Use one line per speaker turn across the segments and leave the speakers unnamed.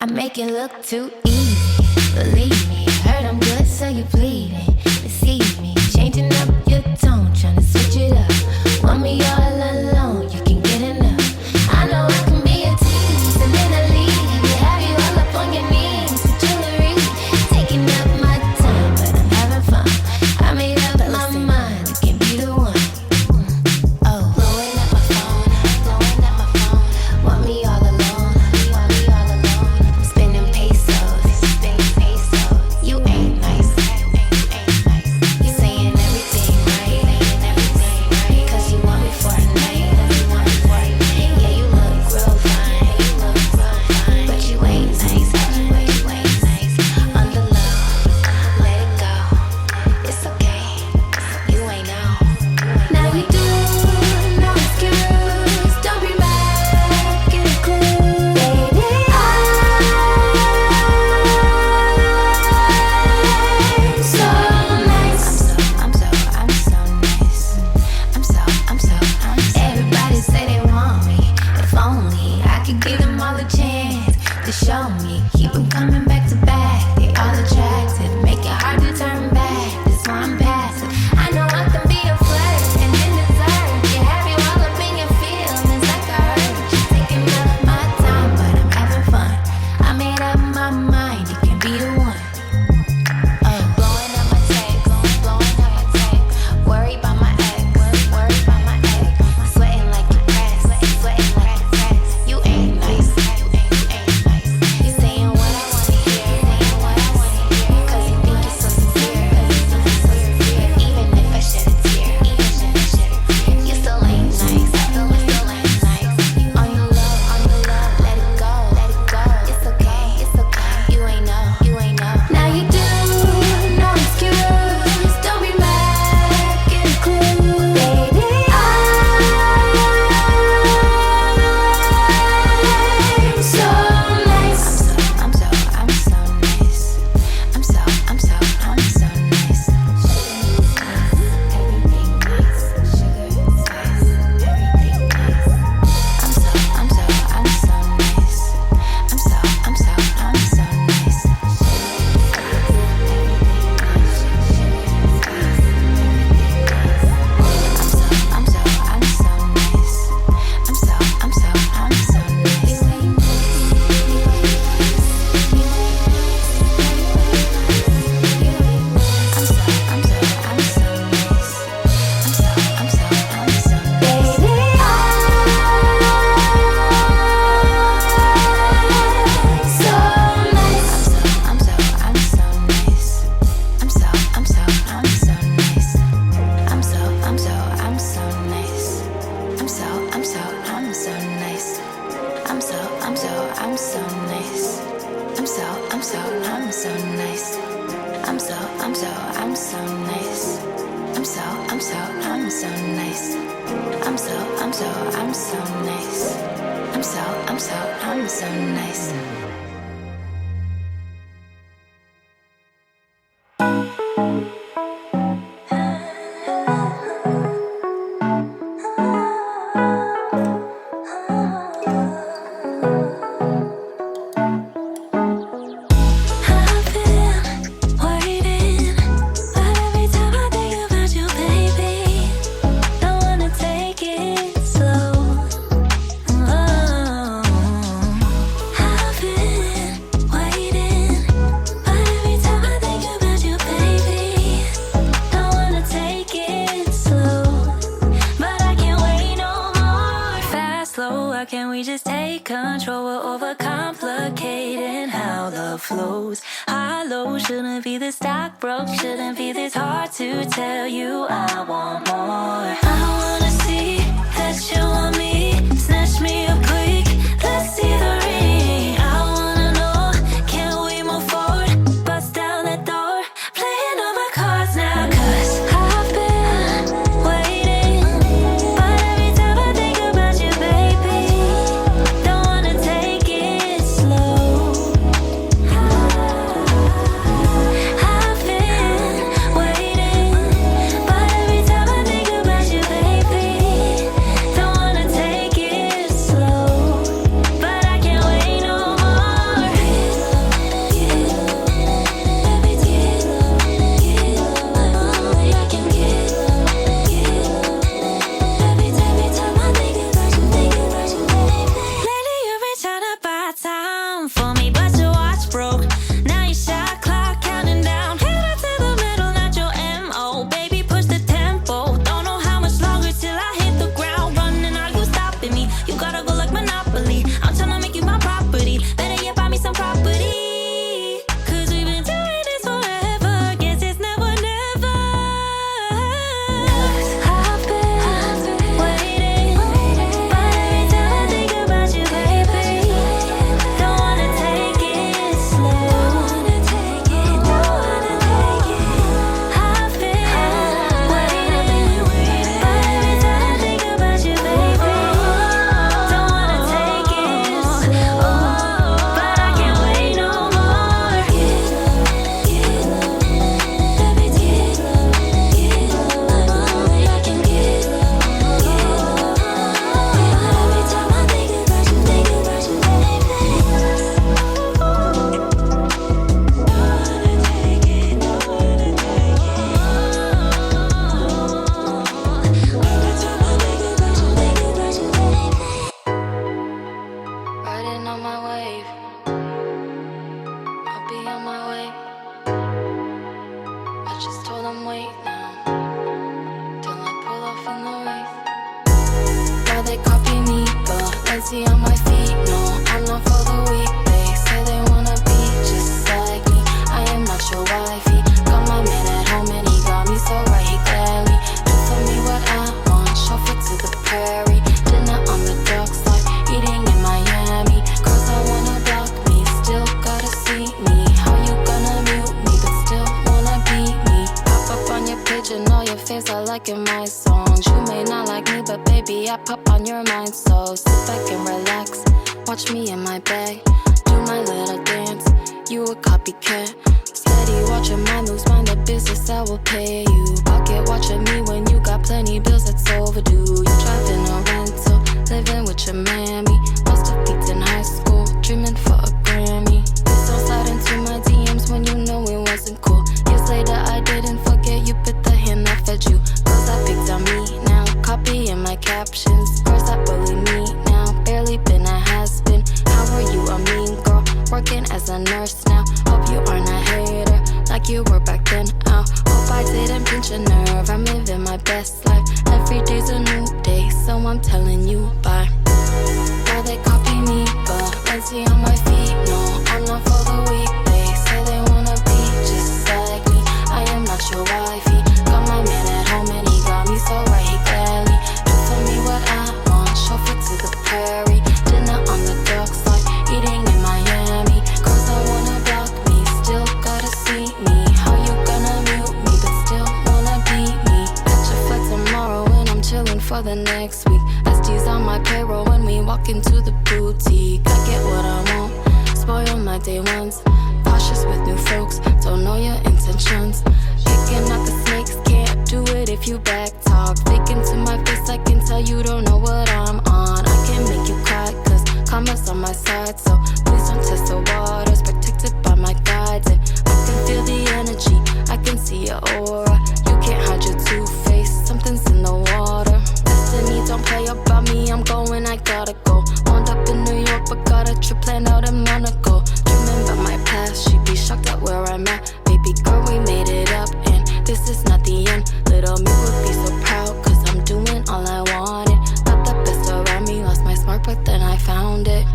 I make it look too easy, believe me. Heard I'm good, so you bleeding. Deceive me, changing up your tone, trying to switch it up. Want me all alone, you can get enough. I know I can be a tease, and then I leave. Have you all up on your knees with jewelry, taking up my time, but I'm having fun. I made up my mind, you can be the one. Oh, blowing up my phone, blowing up my phone. Want me all alone, want me all alone. Spending pesos, spending pesos. You ain't nice, ain't nice. You saying everything right, cause you want me for a night, yeah, you look real fine, but you ain't nice, you ain't nice. On the low, let it go, it's okay, you ain't know. Now you do, no excuse, don't be mad, get a clue, baby. I'm so nice. I'm so nice. Everybody say they want me. If only I could give them all a chance to show me. Keep them coming back to back. They all attractive. Make it hard to turn back. This one passive. I know I can be a flirt and then dessert. You have you all up in your feelings like I heard you taking up my time, but I'm having fun. I made up my mind. You can be the one. Blowing up my text, blowing up my text. Worry about my ex, worry about my ex. Sweating like you press, sweating like you press. You ain't nice, you ain't nice. You saying what I wanna hear, cause you think you're so sincere, even if I shed a tear, you still ain't nice, still ain't nice. On your love, let it go, it's okay, you ain't know. Now you do, no excuse, don't be mad, get a clue, baby. I'm so nice. I'm so nice. I'm so nice. Everything nice, sugar, spice, everything nice. I'm so nice. I'm so nice. Slow riding on my wave. I'll be on my way. I just told them wait now, till I pull off in the race. Now they copy me, but let's see on my feet. No, I'm not for the weak. They say they wanna be just like me. I am not your wifey. Got my man at home and he got me so right. He gladly do for me what I want. Chauffeur to the prairie, dinner on the dark side, eating in Miami. Girls I wanna block me, still gotta see me. How you gonna mute me, but still wanna beat me? Pop up on your page and all your fans I like in my songs. You may not like me, but baby I pop on your mind. So sit back and relax, watch me in my bag, do my little dance. You a copycat, steady watching my moves, mind the business I will pay you. Pocket watching me when you got plenty bills that's overdue. You driving a rental, living with your mammy. Must have peaked in high school, dreaming for a Grammy. Please don't slide into my DMs when you know it wasn't cool. Years later I didn't forget you bit the hand that fed you. Girls that picked on me now, copying my captions. Girls that bully me now, barely been a has-been. How are you a mean girl, working as a nurse now? Hope you aren't a hater like you were back then. Hope I didn't pinch a nerve, I'm living my best life. Every day's a new day, so I'm telling you bye. Now they copy me, but let's see on my feet. No, I'm not for the weak. They say they wanna be just like me. I am not your wifey. Got my man at home and he got me so right. He gladly do for me what I want. Chauffeur to the prairie, dinner on the dark side, eating in Miami. Girls I wanna block me, still gotta see me. How you gonna mute me, but still wanna beat me? Catch a flight tomorrow and I'm chilling for the next week. SD's on my payroll when we walk into the boutique. I get what I want, spoil my day ones. Cautious with new folks, don't know your intentions. Picking out the snakes, can't do it if you back talk. Faking to my face, I can tell you don't know what I'm on. I can make you cry, cause karma's on my side. So please don't test the waters, protected by my guides. And I can feel the energy, I can see your aura. You can't hide your two-face, something's in the water. Destiny, don't play about me, I'm going, I gotta go. Wound up in New York, but got a trip planned out in Monaco. Dreaming about my past, she'd be shocked at where I'm at. Baby girl, we made it up, and this is not the end. Little me would be so proud, cause I'm doing all I wanted. Got the best around me, lost my spark, but then I found it.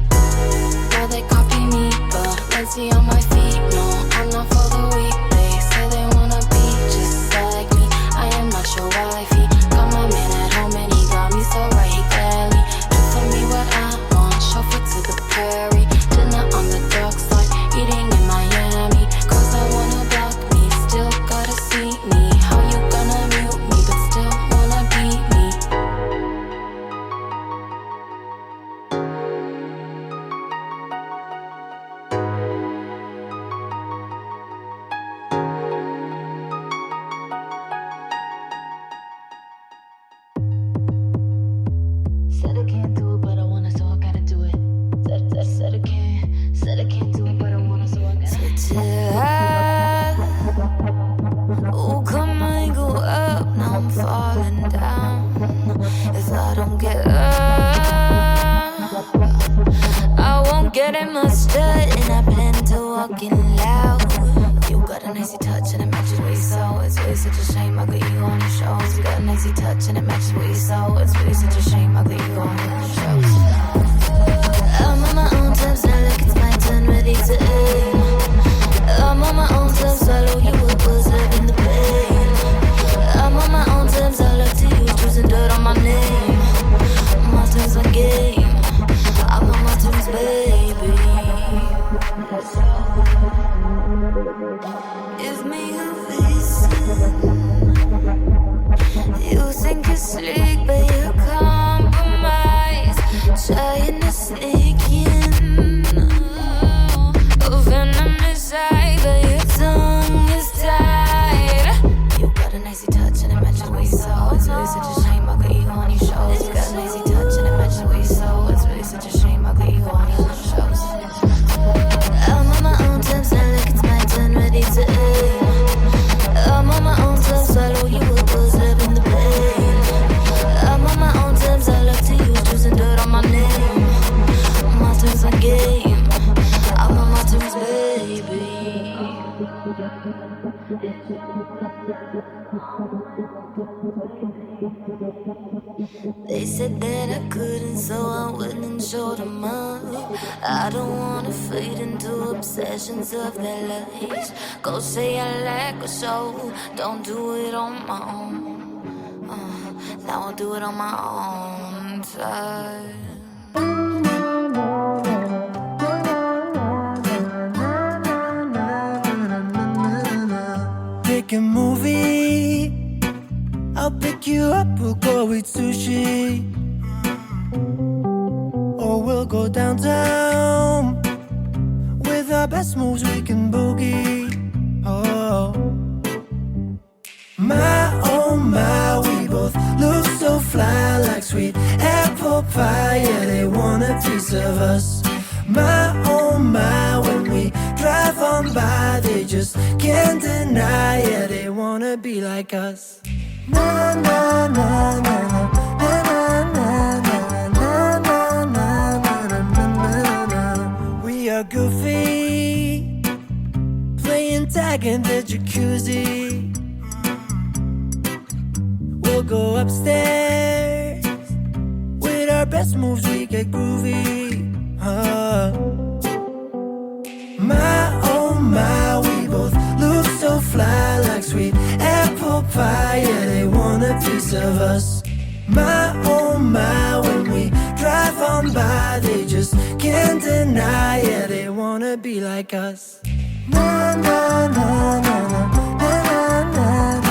Now they copy me, but let's see on my feet. No, I'm not for the weak. They say they wanna be just like me. I am not your wifey. Got my man at home and he got me so right. He gladly do for me what I want. Chauffeur to the prairie, dinner on the dark side, eating in Miami. Girls I wanna block me, still gotta see me. How you gonna mute me, but still wanna beat me? Said I can't do it, but I wanna, so I gotta do it. Said I can't do it, but I wanna, so I gotta. Oh, come on, go up, now I'm falling down. If I don't get up, I won't get in my stud, and I plan to walk in loud. You got a nicey touch and it matches what you saw. It's really such a shame I got you on the shows. You got a nicey touch and it matches what you saw. It's really such a shame I got you on the shows. I'm on my own terms, now look, it's my turn, ready to aim. I'm on my own terms, swallow you up, observing the pain. I'm on my own terms, I love to use choosing dirt on my name. My terms, my game. I'm on my terms, baby. Give me a reason. You think you're slick, but you compromise. Trying to sneak in. A venomous eye, but your tongue is tied. You got a nicey touch and it matches what you saw. It's really such a shame I got you on your shows. You got a nicey touch and it matches what you saw. It's really such a shame I got you on your shows. I'm on my own terms, now look, it's my turn, ready to aim. game. I want my twins, baby. They said that I couldn't, so I went and showed them up. I don't wanna fade into obsessions of their lives. Go say I like a show, don't do it on my own. Now I'll do it on my own time.
Pick a movie, I'll pick you up, we'll go eat sushi. Or we'll go downtown, with our best moves we can boogie. Oh my, we both look so fly, like sweet apple pie. Yeah, they want a piece of us. My, when we drive on by, they just can't deny. Yeah, they wanna be like us. Na na na na na na na na na na na. We are goofy, playing tag in the jacuzzi. We'll go upstairs, with our best moves we get groovy. My, we both look so fly, like sweet apple pie. Yeah, they want a piece of us. My, when we drive on by, they just can't deny. Yeah, they wanna be like us. Na na na na na na na na.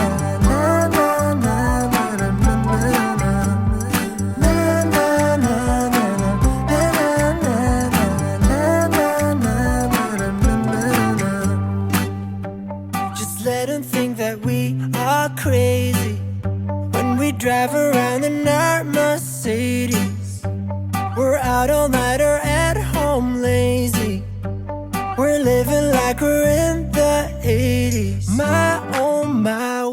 Let them think that we are crazy when we drive around in our Mercedes. We're out all night or at home lazy. We're living like we're in the 80s. My,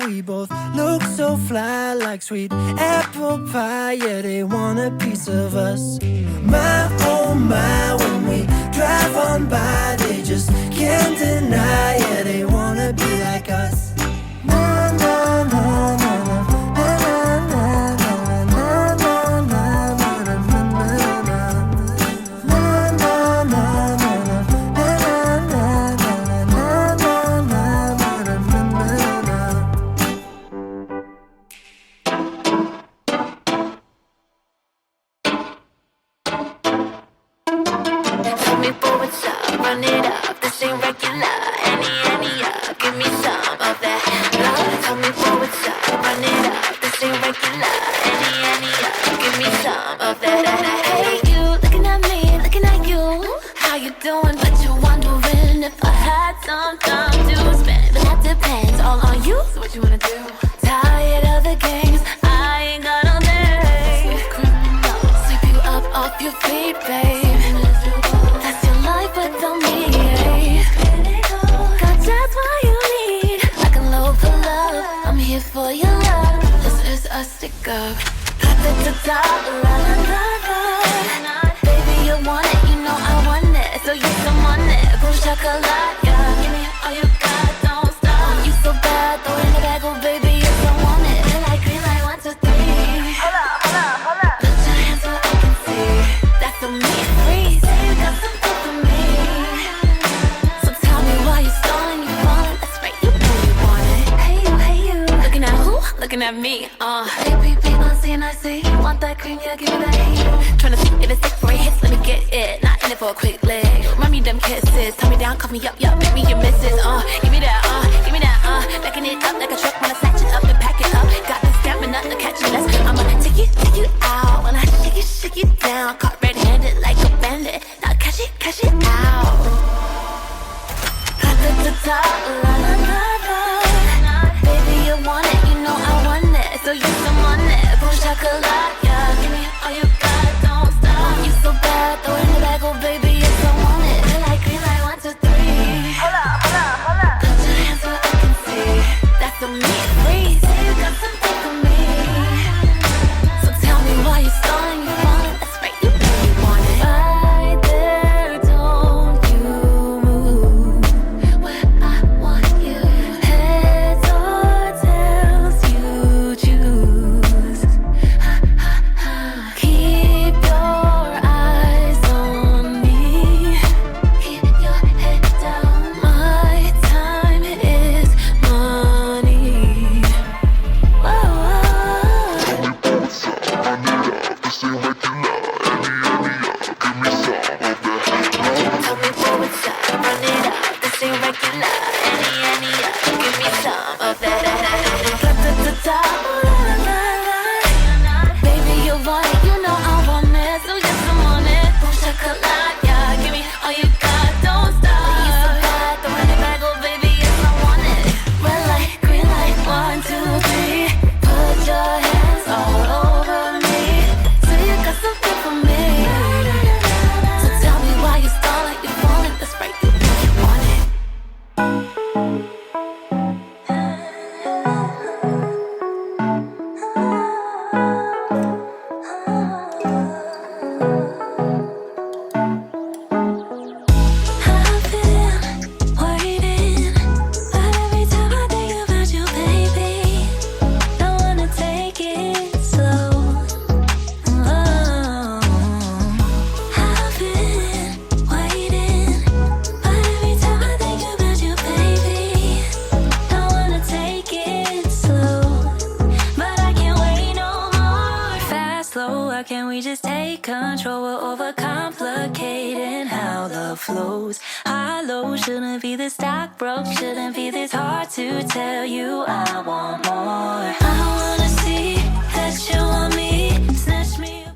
we both look so fly, like sweet apple pie. Yeah, they want a piece of us. My, when we drive on by, they just can't deny. Yeah, they wanna be like us. Na na na na na na na na na na na
run it up, this ain't regular. Any up, give me some of that love. Tell me what's up, run it up, this ain't regular. Any up, give me some of that. Hey you, looking at me, looking at you. How you doing? But you're wondering if I had some time to spend. But that depends all on you. So what you wanna do? Tired of the games, I ain't got all day. Sweep you up off your feet, babe. For your love, this is a stick up. La la la la. Baby, you want it, you know I want it. So you some on it, boom chocolate, yeah. Give me all you got, don't stop. Oh, you so bad, throw it in the bag, oh baby, you so want it. Red light, green light, 1, 2, 3. Hold up. Put your hands where I can see. That's for me, freeze. Say you got something for me. So tell me why you stalling, you falling. That's right, you know you want it. Hey you. Looking at who? Looking at me, APP on CNIC. Want that cream, yeah, give me that heat. Tryna see if it's sick for hits, let me get it. Not in it for a quick leg. Run me them kisses, turn me down, cuff me up, make me your missus. Give me that, backing it up like a truck. Wanna snatch it up and pack it up. Got the stamina to catch it, I'ma take you out. When I shake you down, caught red-handed like a bandit. Now catch it out. La la la la. Baby, you want it, you know I want it. So you some on it, boom chocolate, yeah. Give me all you got, don't stop. You so bad, throw it in the bag, oh baby, you so on it. Red light, green light, 1, 2, 3. Hold up. Put your hands where I can see. That's for me, freeze. Say you got something for me. So tell me why you stalling, you want it. That's right, you know you want it. Right there, can't we just take control? We're overcomplicating how love flows. High low shouldn't be this stock broke, shouldn't be this hard to tell you I want more.